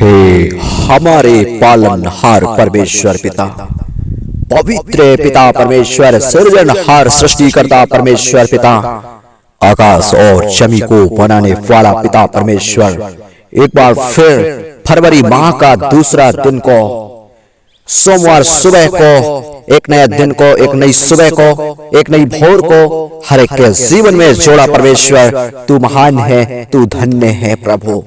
हे हमारे पालनहार परमेश्वर पिता, पवित्र पिता परमेश्वर, सृजनहार सृष्टिकर्ता परमेश्वर पिता, आकाश और जमीन को बनाने वाला पिता परमेश्वर, एक बार फिर फरवरी माह का दूसरा दिन को, सोमवार सुबह को, एक नया दिन को, एक नई सुबह को, एक नई भोर को हर एक के जीवन में जोड़ा परमेश्वर। तू महान है, तू धन्य है प्रभु।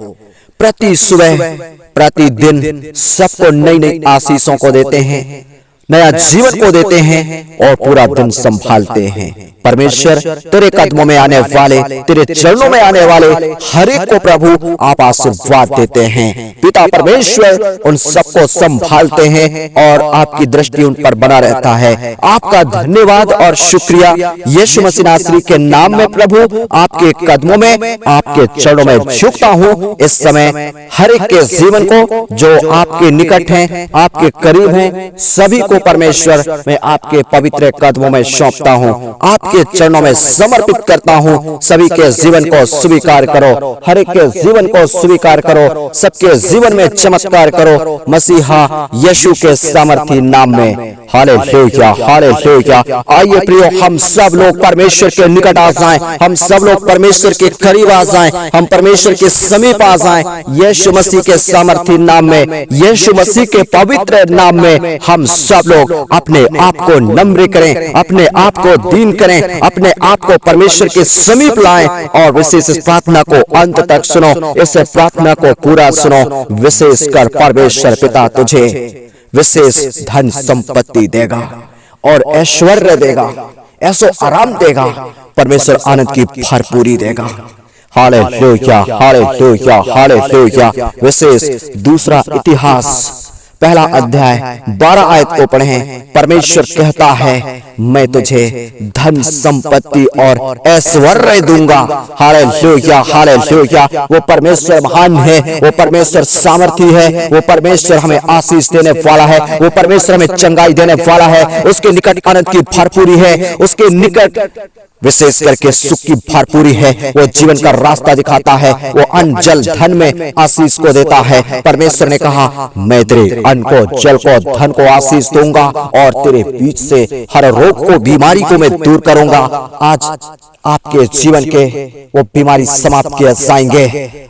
प्रति सुबह प्रतिदिन सबको नई नई आशीषों को देते हैं, नया जीवन को देते हैं और पूरा दिन संभालते हैं परमेश्वर। तेरे कदमों में आने वाले, तेरे चरणों में आने वाले हर एक को प्रभु आप आशीर्वाद देते हैं पिता परमेश्वर। उन सबको संभालते हैं और आपकी दृष्टि उन पर बना रहता है। आपका धन्यवाद और शुक्रिया यीशु मसीह नासरी के नाम में प्रभु। आपके कदमों में, आपके चरणों में झुकता हूँ इस समय। हर एक के जीवन को जो आपके निकट हैं, आपके करीब हैं, सभी को परमेश्वर मैं आपके पवित्र कदमों में सौंपता हूँ, आपके चरणों में समर्पित करता हूँ। सभी के जीवन को स्वीकार करो, हर एक के जीवन को स्वीकार करो, सबके जीवन में चमत्कार करो मसीहा यीशु के सामर्थी नाम में। Hallelujah, hallelujah. आइए प्रियो, हम सब लोग परमेश्वर के निकट आ जाएं, हम सब लोग परमेश्वर के करीब आ जाएं, हम परमेश्वर के समीप आ जाएं। यीशु मसीह के सामर्थी नाम में, यीशु मसीह के पवित्र नाम में हम सब लोग अपने आप को नम्र करें, अपने आप को दीन करें, अपने आप को परमेश्वर के समीप लाएं और विशेष इस प्रार्थना को अंत तक सुनो, इस प्रार्थना को पूरा सुनो। विशेष कर परमेश्वर पिता तुझे विशेष धन संपत्ति देगा और ऐश्वर्य देगा, ऐसो आराम देगा, परमेश्वर आनंद की भरपूरी देगा। Hallelujah, hallelujah, hallelujah. विशेष दूसरा इतिहास पहला अध्याय 12 आयत को पढ़ें। परमेश्वर कहता है मैं तुझे धन संपत्ति और ऐश्वर्य दूंगा। Hallelujah, hallelujah. वो परमेश्वर महान है, वो परमेश्वर सामर्थी है, वो परमेश्वर हमें आशीष देने वाला है, वो परमेश्वर हमें चंगाई देने वाला है। उसके निकट आनंद की भरपूरी है, उसके निकट विशेष करके सुख की भरपूरी है। वो जीवन का रास्ता दिखाता है, वो अन्न जल धन में आशीष को देता है। परमेश्वर ने कहा मैं तेरे अन्न को, जल को, धन को आशीष दूंगा और तेरे बीच से हर रोग को, बीमारी को मैं दूर करूंगा। आज आपके जीवन के वो बीमारी समाप्त किए जाएंगे,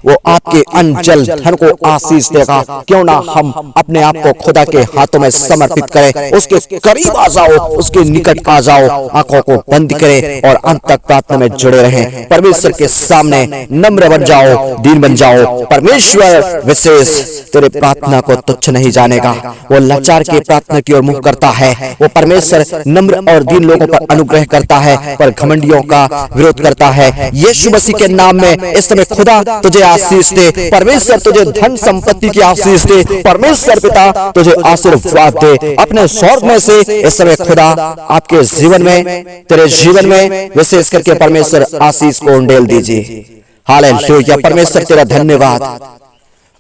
वो आपके अन्न जल धन को आशीष देगा। क्यों ना हम अपने आप को खुदा के हाथों में समर्पित करें, उसके करीब आ जाओ, उसके निकट आ जाओ, आंखों को बंद करें और अंत तक प्रार्थना में जुड़े रहें। परमेश्वर के सामने नम्र बन जाओ, दीन बन जाओ। परमेश्वर विशेष तेरे प्रार्थना को तुच्छ नहीं जानेगा। वो लाचार के प्रार्थना की ओर मुख करता है। वो परमेश्वर नम्र और दीन लोगों पर अनुग्रह करता है, पर घमंडियों का विरोध करता है। यीशु मसीह के नाम में इस समय खुदा तुझे आशीष दे, परमेश्वर तुझे धन संपत्ति की आशीष दे, परमेश्वर पिता तुझे आशीर्वाद दे। अपने स्वर्ग में से इस समय खुदा आपके जीवन में, तेरे जीवन में विशेष करके परमेश्वर आशीष को उंडेल दीजिए। हालेलुया। परमेश्वर तेरा धन्यवाद,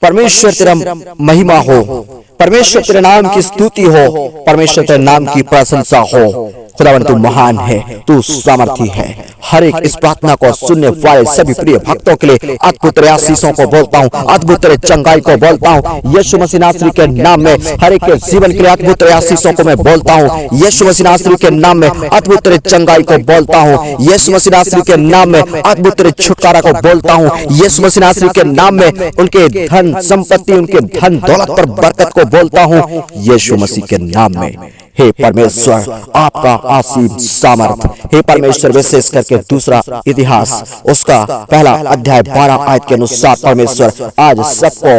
परमेश्वर तेरा महिमा हो, परमेश्वर तेरे नाम की स्तुति हो, परमेश्वर तेरे नाम की प्रशंसा हो। खुदावन तू महान है, तू सामर्थी है। हर एक इस प्रार्थना को सुनने वाले सभी प्रिय भक्तों के लिए अद्भुत आशीषों को बोलता हूँ, अद्भुत चंगाई को बोलता हूँ यीशु मसीह नासरी के नाम में। हर एक के जीवन के लिए अद्भुत आशीषों को मैं बोलता हूँ यीशु मसीह नासरी के नाम में। अद्भुत चंगाई को बोलता हूँ यीशु मसीह नासरी के नाम में। अद्भुत छुटकारा को बोलता हूँ यीशु मसीह नासरी के नाम में। उनके धन संपत्ति, उनके धन दौलत पर बरकत को बोलता हूँ यीशु मसीह के नाम में। हे परमेश्वर आपका आसीम सामर्थ। हे परमेश्वर विशेष करके दूसरा इतिहास उसका पहला अध्याय 12 आयत के अनुसार परमेश्वर आज सबको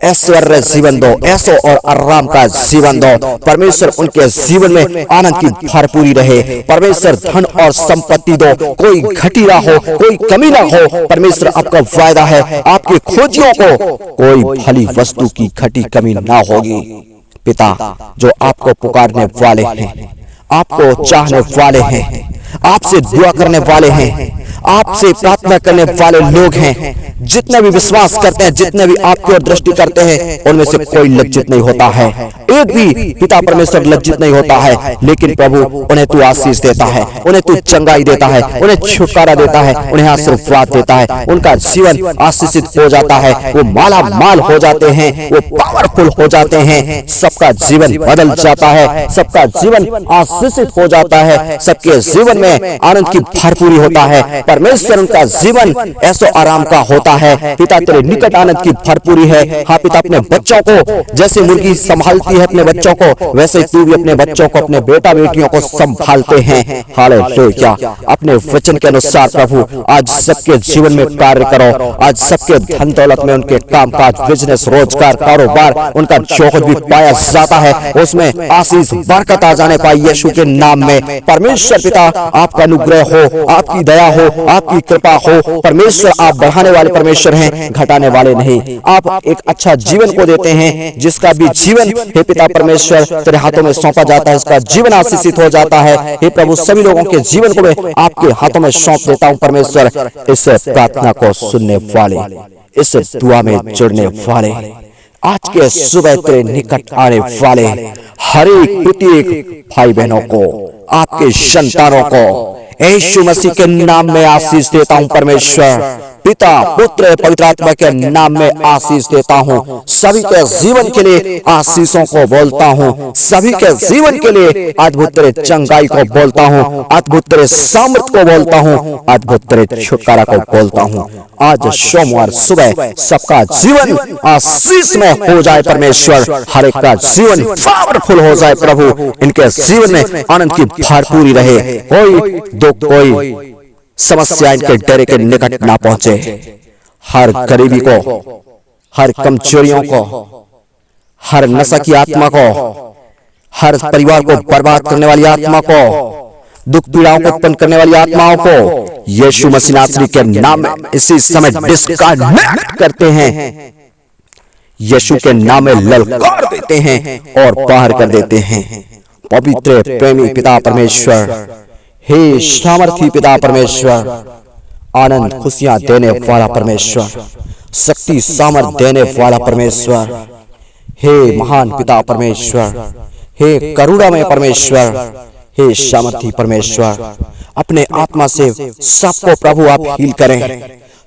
ऐश्वर्य जीवन दो, ऐसो और आराम का जीवन दो। परमेश्वर उनके जीवन में आनंद की भरपूरी रहे। परमेश्वर धन और संपत्ति दो, कोई घटी ना हो, कोई कमी ना हो। परमेश्वर आपका वायदा है आपकी खोजियों को कोई भली वस्तु की घटी कमी ना होगी। पिता जो आपको पुकारने वाले हैं, आपको चाहने वाले हैं, आपसे दुआ करने वाले हैं, आपसे प्रार्थना करने वाले लोग हैं, जितने भी विश्वास करते हैं, जितने भी आपकी ओर दृष्टि करते हैं, उनमें से कोई लज्जित नहीं होता है। एक भी पिता परमेश्वर लज्जित नहीं होता है, लेकिन प्रभु उन्हें तू आशीष देता है, उन्हें तू चंगाई देता है, उन्हें छुटकारा देता है, उन्हें आशीर्वाद देता है, उनका जीवन आशीषित हो जाता है, वो माला माल हो जाते हैं, वो पावरफुल हो जाते हैं, सबका जीवन बदल जाता है, सबका जीवन आशीषित हो जाता है, सबके जीवन में आनंद की भरपूरी होता है। परमेश्वर उनका जीवन ऐसो आराम का होता है। पिता तेरे निकट आनंद की भरपूरी है। हाँ पिता, अपने बच्चों को जैसे मुर्गी संभालती है अपने बच्चों को, वैसे तू भी अपने बच्चों को, अपने बेटा बेटियों को संभालते हैं। हालेलुया। अपने वचन के अनुसार प्रभु आज सबके जीवन में कार्य करो। आज सबके धन दौलत में, उनके काम काज, बिजनेस, रोजगार, कारोबार, उनका जो कुछ भी पाया जाता है उसमें आशीष बरकत आ जाने पाए यीशु के नाम में। परमेश्वर पिता आपका अनुग्रह हो, आपकी दया हो, आपकी कृपा हो। परमेश्वर आप बढ़ाने वाले परमेश्वर हैं, घटाने वाले नहीं। आप एक अच्छा जीवन को देते हैं, जिसका भी जीवन हे पिता परमेश्वर तेरे हाथों में सौंपा जाता है, उसका जीवन आशीषित हो जाता है। हे प्रभु, सभी लोगों के जीवन को मैं आपके हाथों में सौंप देता हूं परमेश्वर। इस प्रार्थना को सुनने वाले, इस दुआ में जुड़ने वाले, आज के सुबह तेरे निकट आने वाले हर एक प्रत्येक भाई बहनों को, आपके संतानों को यीशु मसीह के नाम में आशीष देता हूं परमेश्वर। पिता, पुत्र, पवित्र आत्मा के नाम में आशीष देता हूँ। सभी के जीवन के लिए आशीषों को बोलता हूँ, सभी के जीवन के लिए अद्भुत तेरे चंगाई को बोलता हूँ, अद्भुत तेरे सामर्थ को बोलता हूँ, अद्भुत तेरे छुटकारा को बोलता हूँ। आज सोमवार सुबह सबका जीवन आशीष में हो जाए परमेश्वर। हर एक का जीवन पावरफुल हो जाए प्रभु। इनके जीवन में आनंद की भरपूरी रहे। कोई दुख, कोई समस्या इनके डेरे के निकट ना पहुंचे। हर गरीबी को, हर कमजोरियों को, हर नशा की आत्मा को, हर परिवार को बर्बाद करने वाली आत्मा को, दुख पीड़ाओं को उत्पन्न करने वाली आत्माओं को यीशु मसीह नासरी के नाम में इसी समय डिस्कनेक्ट करते हैं। यीशु के नाम में ललकार देते हैं और बाहर कर देते हैं। पवित्र प्रेमी पिता परमेश्वर, हे सामर्थी पिता परमेश्वर, आनंद खुशियां देने वाला परमेश्वर, शक्ति सामर्थ देने वाला परमेश्वर, हे महान पिता परमेश्वर, हे करुणामय परमेश्वर, हे सामर्थी परमेश्वर, अपने आत्मा से सबको प्रभु आप हील करें।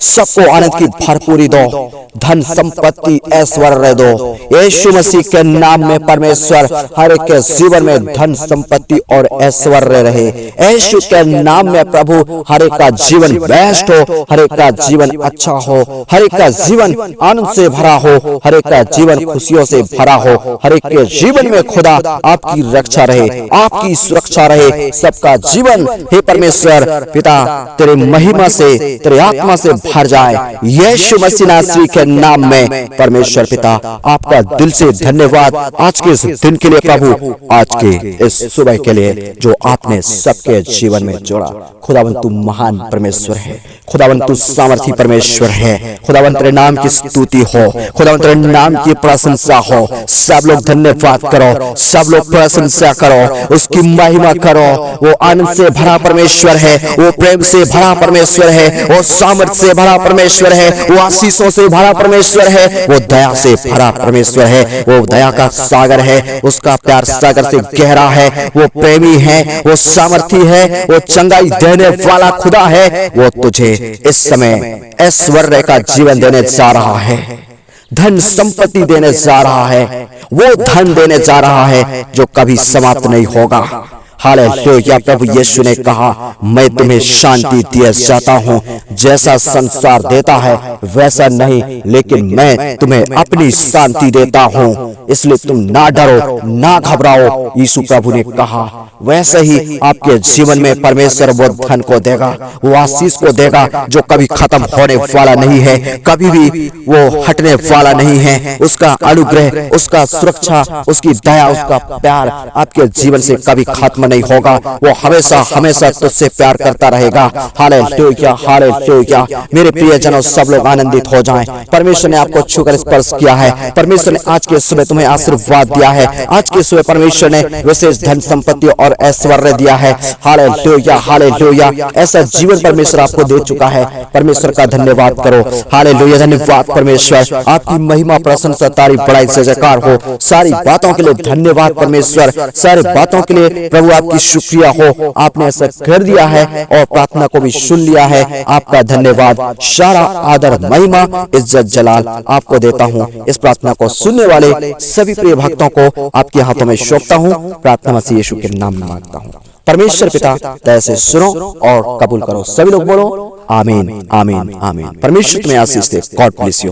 सबको आनंद की भरपूरी दो, धन संपत्ति ऐश्वर्य दो यीशु मसीह के नाम में परमेश्वर। हर एक के जीवन में धन संपत्ति और ऐश्वर्य रहे यीशु के नाम में प्रभु। हर एक का जीवन बेस्ट हो, हर एक का जीवन अच्छा हो, हर एक का जीवन आनंद से भरा हो, हर एक का जीवन खुशियों से भरा हो। हर एक के जीवन में खुदा आपकी रक्षा रहे, आपकी सुरक्षा रहे। सबका जीवन हे परमेश्वर पिता तेरे महिमा से, तेरे आत्मा से भर जाए यीशु मसीह नासरी के नाम में परमेश्वर पिता। आपका दिल से धन्यवाद आज के इस दिन के लिए प्रभु, आज के इस सुबह के लिए जो आपने सबके जीवन में जोड़ा। खुदावंत तू महान परमेश्वर है, खुदावंत तू सामर्थी परमेश्वर है। खुदावंत तेरे नाम की स्तुति हो, खुदावंत तेरे नाम की प्रशंसा हो। सब लोग धन्यवाद करो, सब लोग प्रशंसा करो, उसकी महिमा करो। वो आनंद से भरा परमेश्वर है, वो प्रेम से भरा परमेश्वर है, वो सामर्थ से भरा परमेश्वर है, वो आशीषों से भरा परमेश्वर है, वो दया से भरा परमेश्वर है। वो दया का सागर है, उसका प्यार सागर से गहरा है। वो प्रेमी है, वो सामर्थी है, वो चंगाई देने वाला खुदा है। वो तुझे इस समय ऐश्वर्य का जीवन देने जा रहा है, धन संपत्ति देने जा रहा है, वो धन देने जा रहा है जो कभी समाप्त नहीं होगा। हालेलुया। प्रभु यीशु ने कहा, मैं तुम्हें शांति दिए जाता हूँ, जैसा संसार देता है वैसा नहीं, लेकिन मैं तुम्हें अपनी शांति देता हूँ। इसलिए तुम ना डरो, ना घबराओ। यीशु प्रभु ने कहा, वैसे ही आपके जीवन में परमेश्वर वो धन को देगा, वो आशीष को देगा जो कभी खत्म होने वाला नहीं है, कभी भी वो हटने वाला नहीं है। उसका अनुग्रह, उसका सुरक्षा, उसकी दया, उसका प्यार आपके जीवन से कभी खत्म नहीं होगा। वो हमेशा हमेशा तुझसे प्यार करता रहेगा। Hallelujah, hallelujah. मेरे प्रियजनों, सब लोग आनंदित हो जाएं। परमेश्वर ने आपको छूकर स्पर्श किया है। परमेश्वर ने आज के सुबह तुम्हें तुम्हें आशीर्वाद दिया है। आज के सुबह परमेश्वर ने विशेष धन संपत्ति और ऐश्वर्य दिया है। Hallelujah, hallelujah. ऐसा जीवन परमेश्वर आपको दे चुका है। परमेश्वर का धन्यवाद करो। हालेलुया, धन्यवाद परमेश्वर। आपकी महिमा, प्रशंसा, तारीफ, बड़ाई, जयकार हो। सारी बातों के लिए धन्यवाद परमेश्वर। सारी बातों के लिए प्रभु आपकी शुक्रिया हो। आपने ऐसा कर दिया है और प्रार्थना को भी सुन लिया है। आपका धन्यवाद। सारा आदर, महिमा, इज्जत, जलाल आपको देता हूँ। इस प्रार्थना को सुनने वाले सभी प्रिय भक्तों को आपके हाथों में सौंपता हूँ। प्रार्थना मसीह यीशु के नाम में मांगता हूँ। परमेश्वर पिता दया से सुनो और कबूल करो। सभी लोग बोलो आमीन, आमीन, आमीन। परमेश्वर तुम्हें आशीष दे। God bless you.